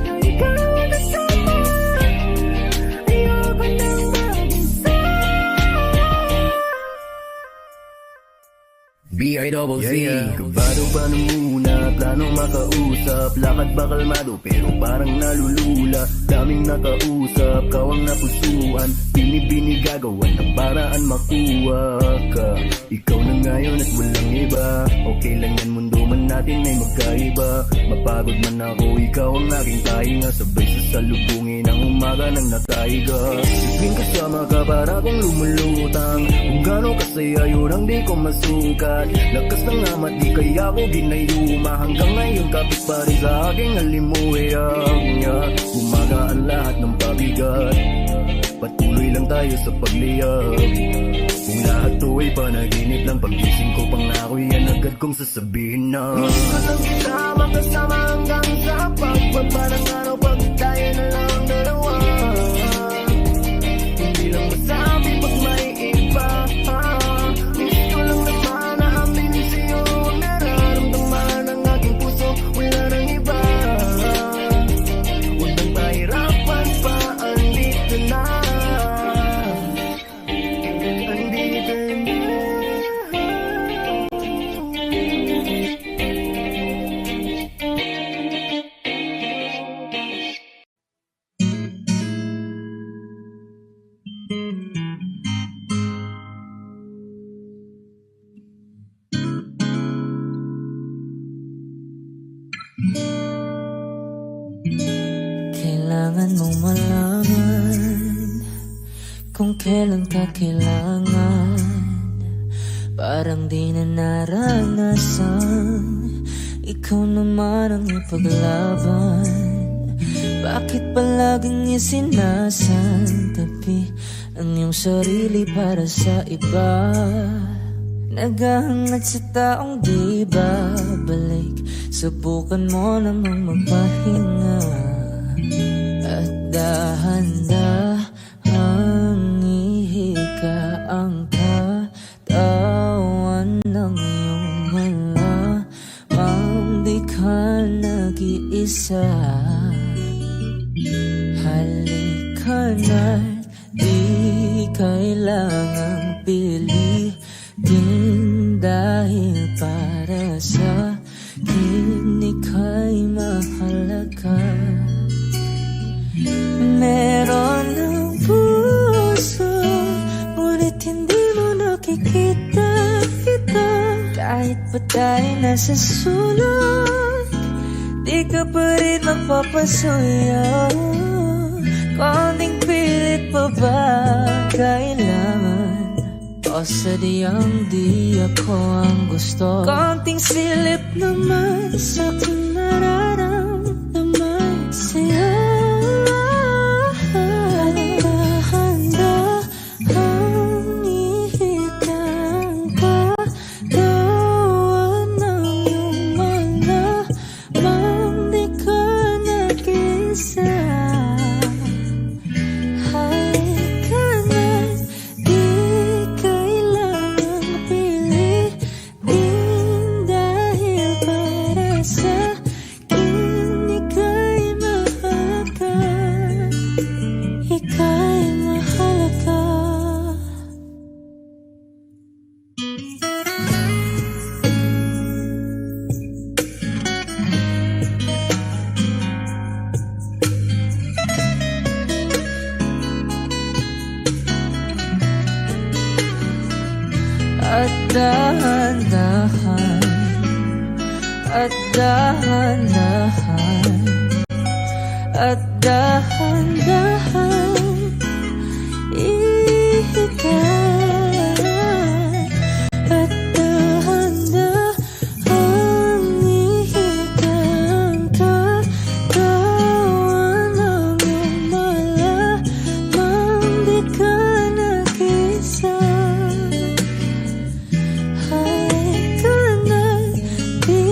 na ikaw ang kasama? Ayoko nang mag-isa. B.I.double-Z. Kabado pa nung una, planong makausap, lakad ba kalmado pero parang nalulula. Daming nakausap, kawang napusuan, binibini gagawan ng paraan makuha ka. Ikaw na ngayon at walang iba, okay lang yan, mundo man natin ay magkaiba. Mapagod man ako, ikaw ang aking pahinga, sabay sasalubungin ang umaga ng nataiga. Tuwing kasama ka para kong lumulutang, kung gano'ng kasaya yun ang di ko masukat. Lakas ng amat di kaya ko ginayuma, hanggang ngayon kapit pa rin sa aking halimuyak niya. Umaga ang lahat ng pabigat, patuloy lang tayo sa pagliyab. Kung lahat to ay panaginip lang, paggising ko pangako yan agad kong sasabihin na gusto lang kita makasama hanggang sa pagbaba ng araw, pag tayo na lang ang dalawa. Hindi lang masabi pag may iba. Gusto lang naman na aminin sa'yo ang nararamdaman ng aking puso, wala nang iba. Huwag nang mahirapan pa, andito na. Andito na.
Kailangan mong malaman kung kailan ka kailangan. Parang di na naranasan, ikaw naman ang ipaglaban. Bakit palaging isinasantabi ang iyong sarili para sa iba? Naghahangat sa taong di babalik, subukan mo namang magpahinga. At dahan-dahang ihika ang isa. Halika na't di kailangang pilitin, dahil para sa akin ika'y mahalaga. Meron ng puso, ngunit hindi mo nakikita ito. Kahit pa tayo nasa sulok, di ka pa rin magpapasuyo. Konting pilit pa ba kailangan? O sadyang di ako ang gusto? Konting silip naman sa aking nararamdaman sa'yo. Handa ang ihikang kagawa ng iyong malamang di ka nag-isa. Halika na't di kailangang pilitin, dahil para sa akin ika'y mahalaga. Ika'y mahalaga. At dahan-dahan, at dahan-dahan, at dahan-dahan ihikay, at dahan-dahan ihikay ang kagawa ng iyong malamang di ka nag-isa. Halika na't di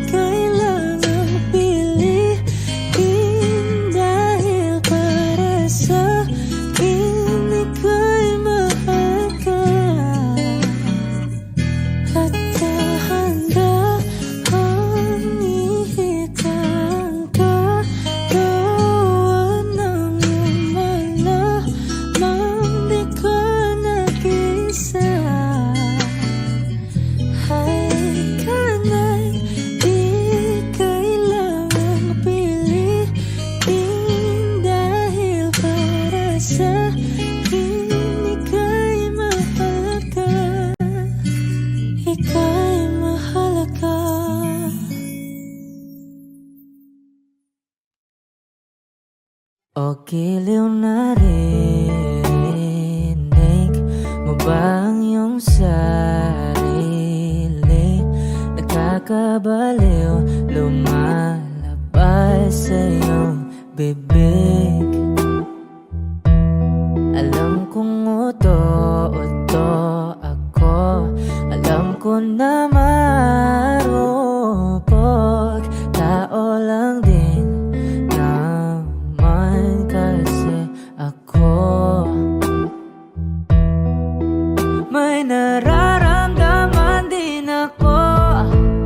kailangang pilitin, dahil para sa akin ika'y mahalaga. At dahan-dahan ihikang kagawa ng iyong malamang di ka nag-isa. Halika na't di kailangang pilitin, dahil para sa akin ika'y mahalaga. Ika'y mahalaga. O giliw na rinig mo ba ang iyong sarili? Nakakabaliw, lumalabas sa iyong bibig. Alam kong uto-uto ako, alam ko na marupok, tao lang din naman kasi ako. May nararamdaman din ako,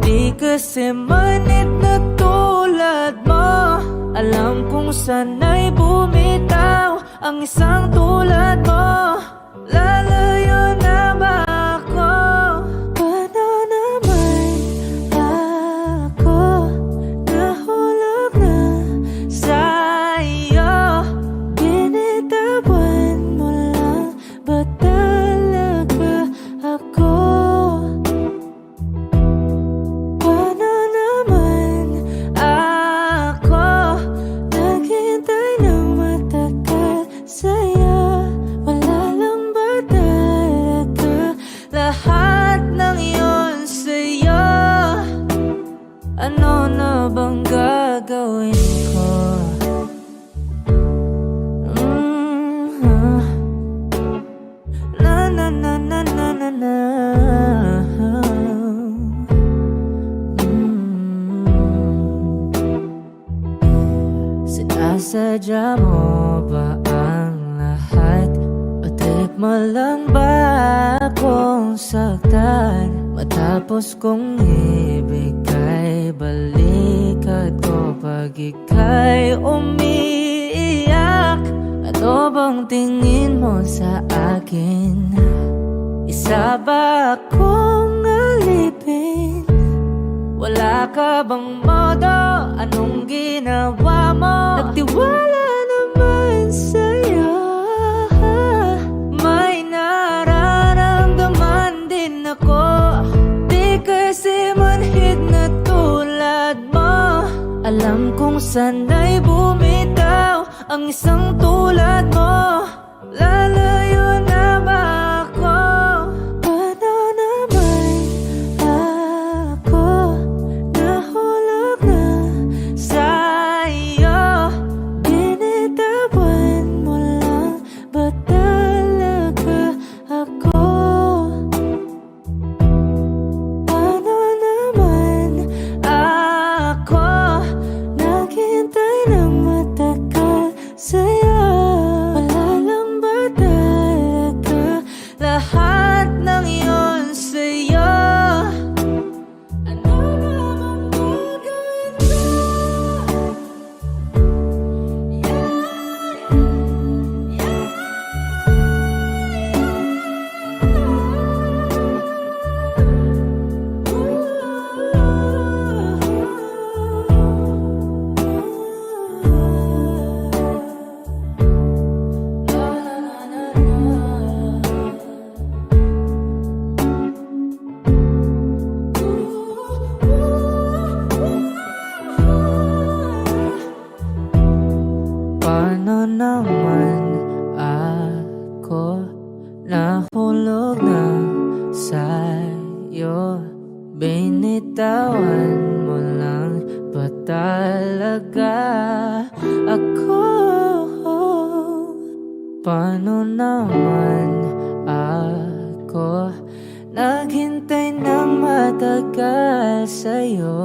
di kasi manit na tulad mo. Alam kong sana'y bumitaw ang isang tulad mo. Lalayo na ba ako? Paano naman ako nahulog na sa'yo? Binitawan mo lang ba talaga ako? Paano naman ako naghintay ng matagal sa'yo? Wala lang ba talaga lahat ng iyon sa'yo? Ano na bang gagawin ko? Na na na na na na na. Sinasadya mo ba ang lahat? O trip mo lang ba akong saktan? Matapos kong ibigay, balikat ko pa kapag ika'y umiiyak? Ano bang tingin mo sa akin? Isa ba akong alipin? Wala ka bang modo? Anong ginawa mo? Nagtiwala naman sa'yo. May nararamdaman din ako. Di kasi manhid na tulad mo. Alam kong sana'y bumitaw ang isang tulad mo. Lalayo na ba ako? Paano naman ako nahulog na sa'yo? Binitawan mo lang ba talaga ako? Paano naman ako naghintay ng matagal sa'yo? Wala lang ba talaga lahat ng iyon sa'yo? Ano naman gagawin ko? Paano naman ako nahulog na sa'yo? Binitawan mo lang ba talaga ako? Paano naman ako naghintay ng matagal sa'yo?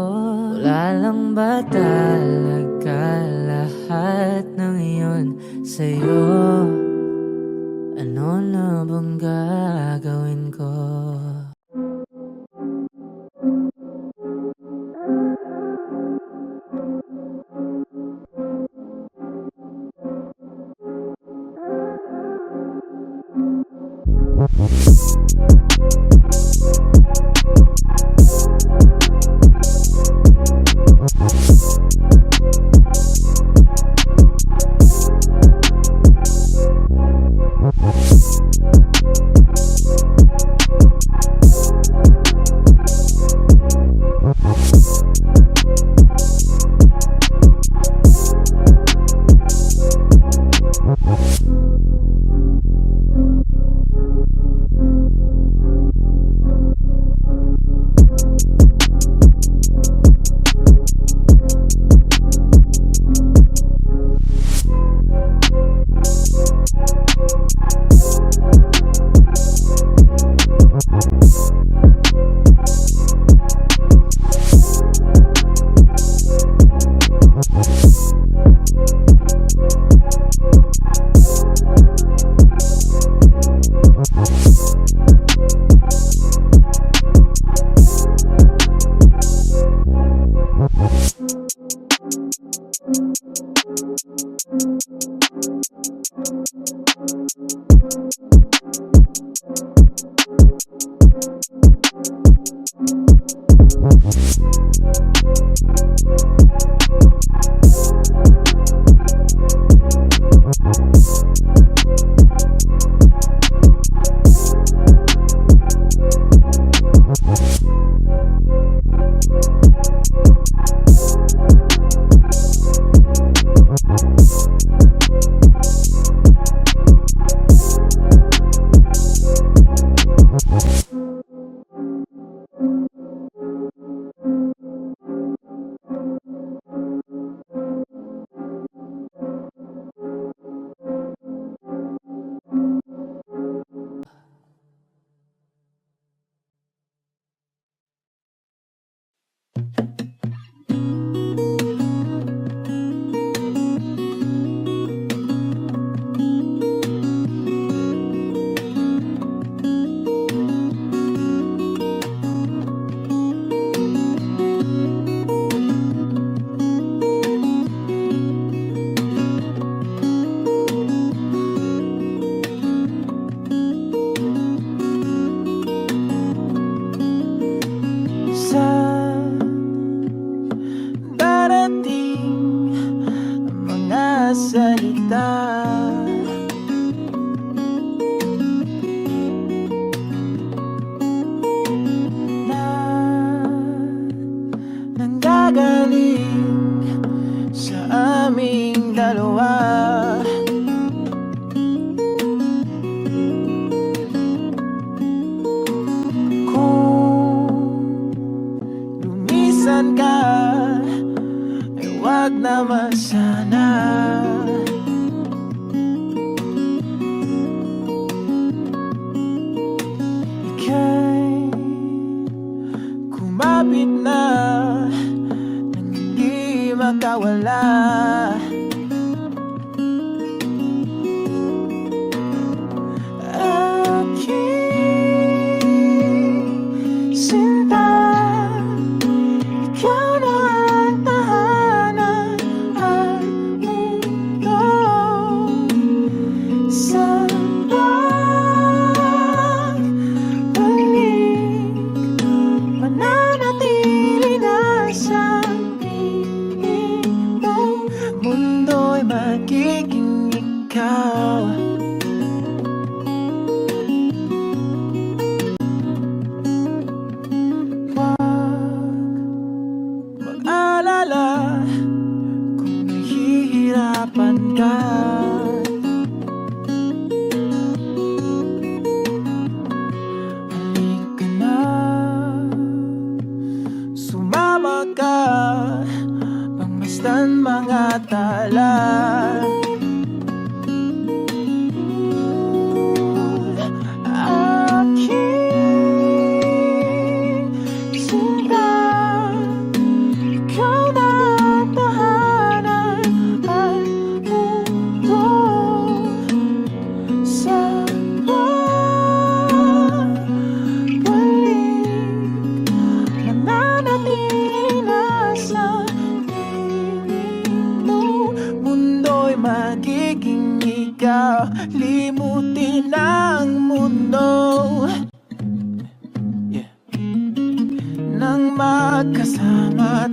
Wala lang ba talaga lahat ng iyon sa'yo? Ano na bang gagawin ko?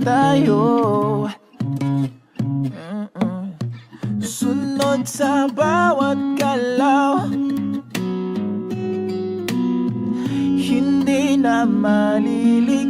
tayo. Sunod sa bawat galaw, hindi na maliligaw.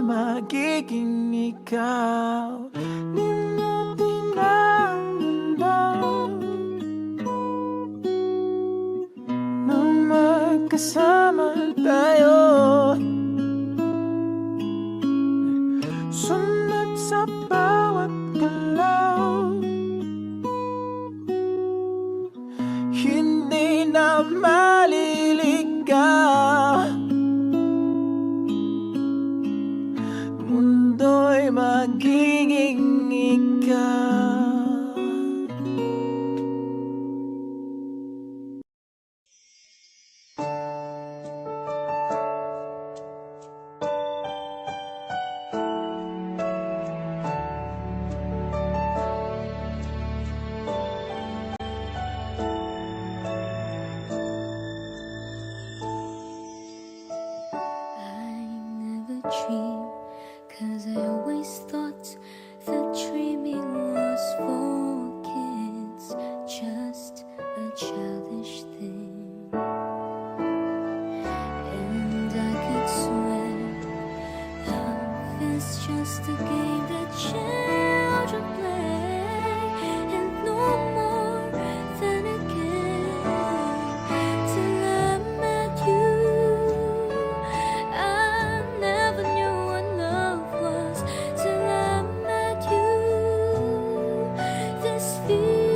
Magiging ikaw, limutin ang mundo na magkasama tayo. Sunod sa bawat galaw, hindi na maliligaw. Mundo'y magiging ikaw.
I never dream, 'cause I always thought that dreaming was for kids, just a childish thing. And I could swear love is just a game that children play, and no more than a game. Till I met you, I never knew what love was. Till I met you, this feeling